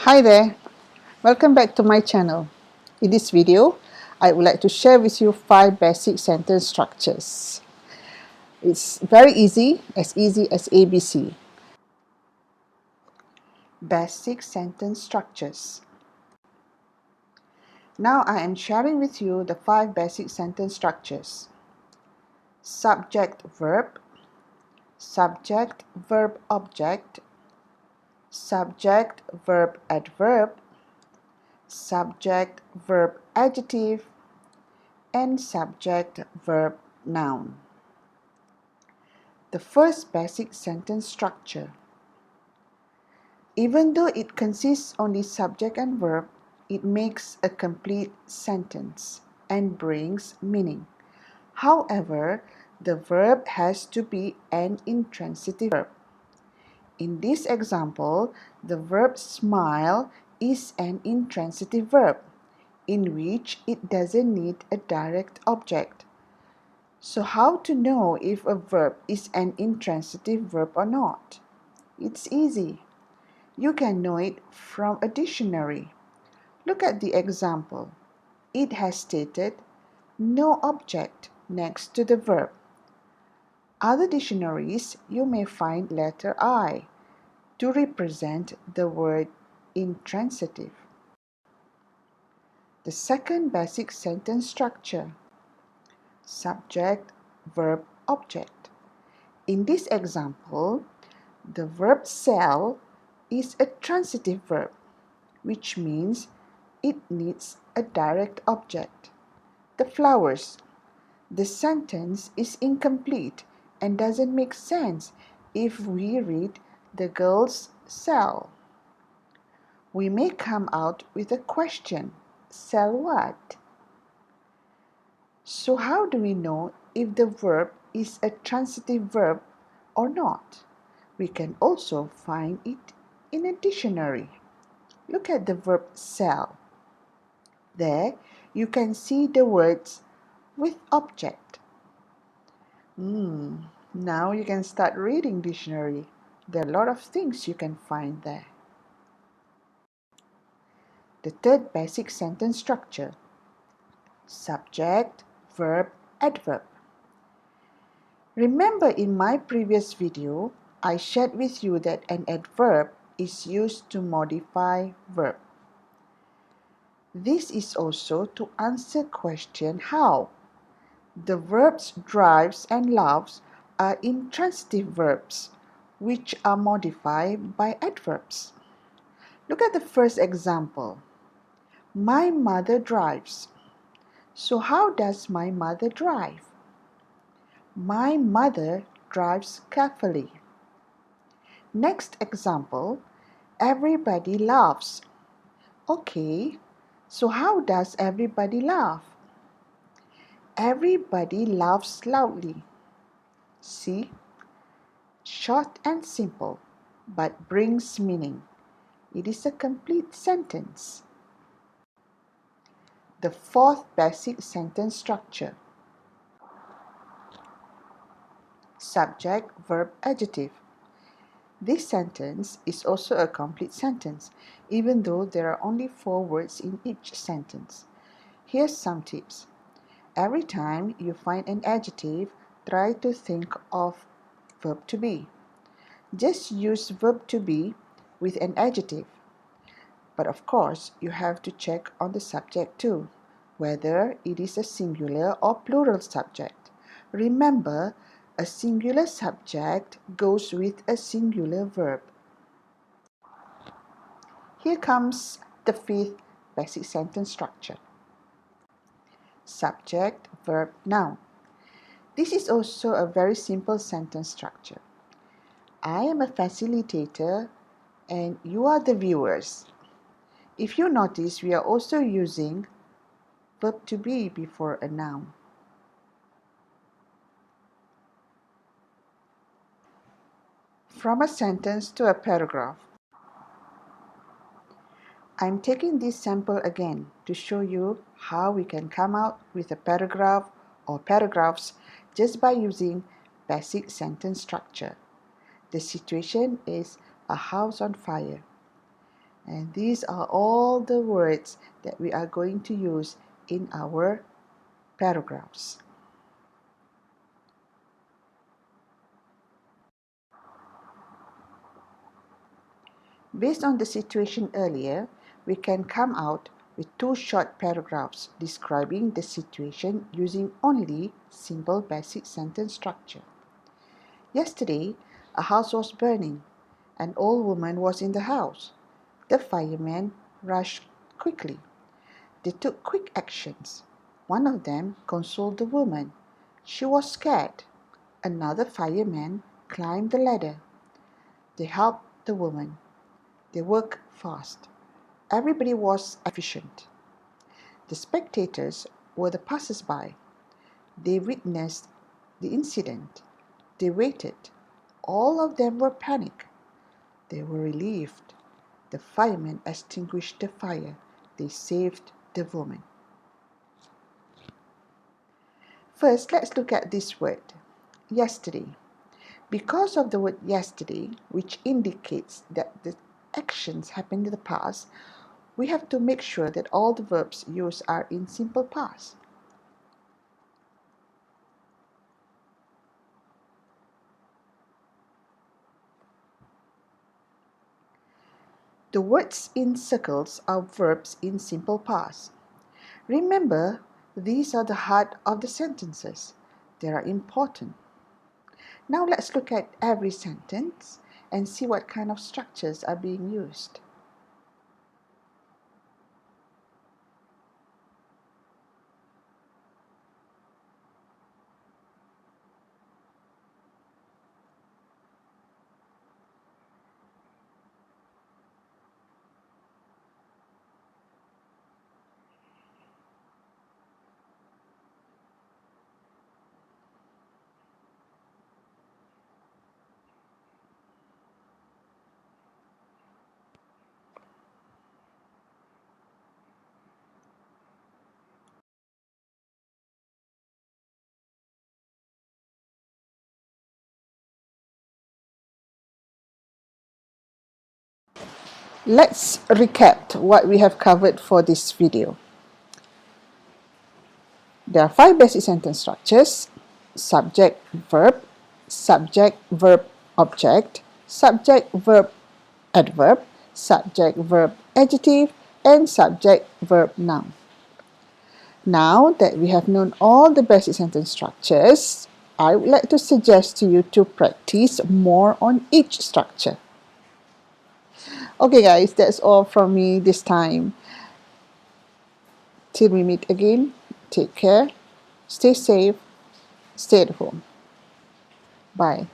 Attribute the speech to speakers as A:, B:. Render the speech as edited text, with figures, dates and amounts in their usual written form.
A: Hi there, welcome back to my channel. In this video, I would like to share with you 5 basic sentence structures. It's very easy as ABC. Basic sentence structures. Now I am sharing with you the 5 basic sentence structures. Subject verb, subject verb object, subject verb adverb, subject verb adjective, and subject verb noun. The first basic sentence structure. Even though it consists only subject and verb, it makes a complete sentence and brings meaning. However, the verb has to be an intransitive verb. In this example, the verb smile is an intransitive verb, in which it doesn't need a direct object. So how to know if a verb is an intransitive verb or not? It's easy. You can know it from a dictionary. Look at the example. It has stated no object next to the verb. Other dictionaries, you may find letter I to represent the word intransitive. The second basic sentence structure. Subject, verb, object. In this example, the verb sell is a transitive verb, which means it needs a direct object. The flowers. The sentence is incomplete and doesn't make sense if we read the girls sell. We may come out with a question, sell what? So how do we know if the verb is a transitive verb or not? We can also find it in a dictionary. Look at the verb sell. There you can see the words with object. Now you can start reading dictionary. There are a lot of things you can find there. The third basic sentence structure. Subject, verb, adverb. Remember in my previous video, I shared with you that an adverb is used to modify verb. This is also to answer question how. The verbs drives and loves are intransitive verbs, which are modified by adverbs. Look at the first example. My mother drives. So how does my mother drive? My mother drives carefully. Next example, everybody laughs. Okay, so how does everybody laugh? Everybody laughs loudly. See? Short and simple, but brings meaning. It is a complete sentence. The fourth basic sentence structure. Subject, verb, adjective. This sentence is also a complete sentence, even though there are only 4 words in each sentence. Here's some tips. Every time you find an adjective, try to think of verb to be. Just use verb to be with an adjective. But of course, you have to check on the subject too, whether it is a singular or plural subject. Remember, a singular subject goes with a singular verb. Here comes the fifth basic sentence structure. Subject, verb, noun. This is also a very simple sentence structure. I am a facilitator and you are the viewers. If you notice, we are also using verb to be before a noun. From a sentence to a paragraph. I'm taking this sample again to show you how we can come out with a paragraph or paragraphs just by using basic sentence structure. The situation is a house on fire. And these are all the words that we are going to use in our paragraphs. Based on the situation earlier, we can come out with two short paragraphs describing the situation using only simple basic sentence structure. Yesterday, a house was burning. An old woman was in the house. The firemen rushed quickly. They took quick actions. One of them consoled the woman. She was scared. Another fireman climbed the ladder. They helped the woman. They worked fast. Everybody was efficient. The spectators were the passers-by. They witnessed the incident. They waited. All of them were panicked. They were relieved. The firemen extinguished the fire. They saved the woman. First, let's look at this word, yesterday. Because of the word yesterday, which indicates that the actions happened in the past, we have to make sure that all the verbs used are in simple past. The words in circles are verbs in simple past. Remember, these are the heart of the sentences. They are important. Now let's look at every sentence and see what kind of structures are being used. Let's recap what we have covered for this video. There are 5 basic sentence structures: subject, verb, subject, verb, object, subject, verb, adverb, subject, verb, adjective, and subject, verb, noun. Now that we have known all the basic sentence structures, I would like to suggest to you to practice more on each structure. Okay guys, that's all from me this time. Till we meet again, take care, stay safe, stay at home. Bye.